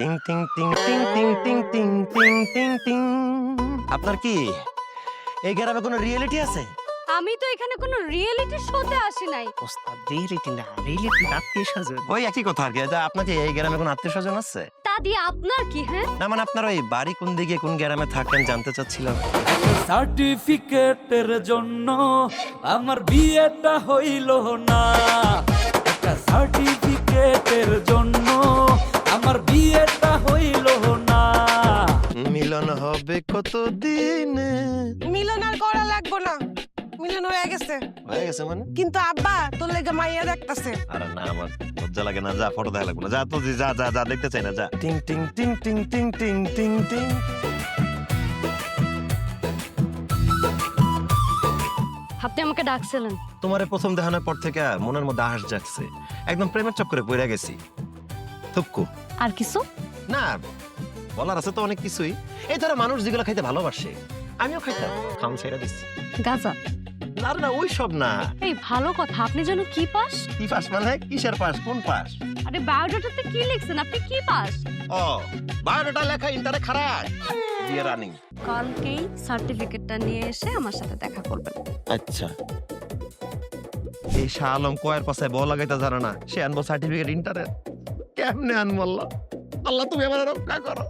টিং টিং টিং টিং টিং টিং টিং টিং টিং টিং। আপনার কি এই গ্রামে কোনো রিয়েলিটি আছে? আমি তো এখানে কোনো রিয়েলিটি শোতে আসি নাই। ওস্তাদ রিয়েলিটি না, রিয়েলিটি আত্মীয় স্বজন। ওই একই কথা আর কি। আপনাকে এই গ্রামে কোনো আত্মীয় স্বজন আছে? তা দিয়ে আপনার কি? হ্যাঁ, না মানে আপনার ওই বাড়ি কোন দিকে, কোন গ্রামে থাকেন জানতে চাচ্ছিলাম। সার্টিফিকেটের জন্য আমার বিয়েটা হইল না, একটা সার্টিফিকেটের জন্য আমার বিয়েটা হইল না। মিলন হবে কতদিনে? মিলন আর করা লাগবো না, মিলন হয়ে গেছে। হয়ে গেছে মানে? কিন্তু আব্বা তোর লেগে মাইয়া দেখতাছে। আরে না, আমার লজ্জা লাগে না। যা ফটো দেখা লাগবে না, যা তো যা যা যা, দেখতে চাই না, যা। টিং টিং টিং টিং টিং টিং টিং টিং। আপনি আমাকে ডাকছিলেন? তোমারে প্রথম দেখানোর পর থেকে মনের মধ্যে আহাস জাগছে, একদম প্রেমের চক্করে পড়ে গেছি। থুক্কু আর কিছু না, বলার আছে তো অনেক কিছুই। এই ধরো মানুষ যেগুলো খাইতে ভালোবাসে আমিও খাইতাম, খাম ছেড়ে দিচ্ছি। গাজা? না না, ওই সব না। এই ভালো কথা, আপনি যেন কি পাস? কি পাস মানে? কিসের পাস? কোন পাস? আরে বায়োডাটাতে কি লিখছেন? আপনি কি পাস? ও বায়োডাটা লেখা ইন্টারে খারাপ দিয়ে রানিং। কালকেই সার্টিফিকেটটা নিয়ে এসে আমার সাথে দেখা করবেন। আচ্ছা, এই শাহ আলম কয়ের পাশে বল লাগাইতে জানে না, সে আনবো সার্টিফিকেট ইন্টারে। কেমনে আনবো? আল্লাহ, আল্লাহ তুমি আমার রক্ষা করো।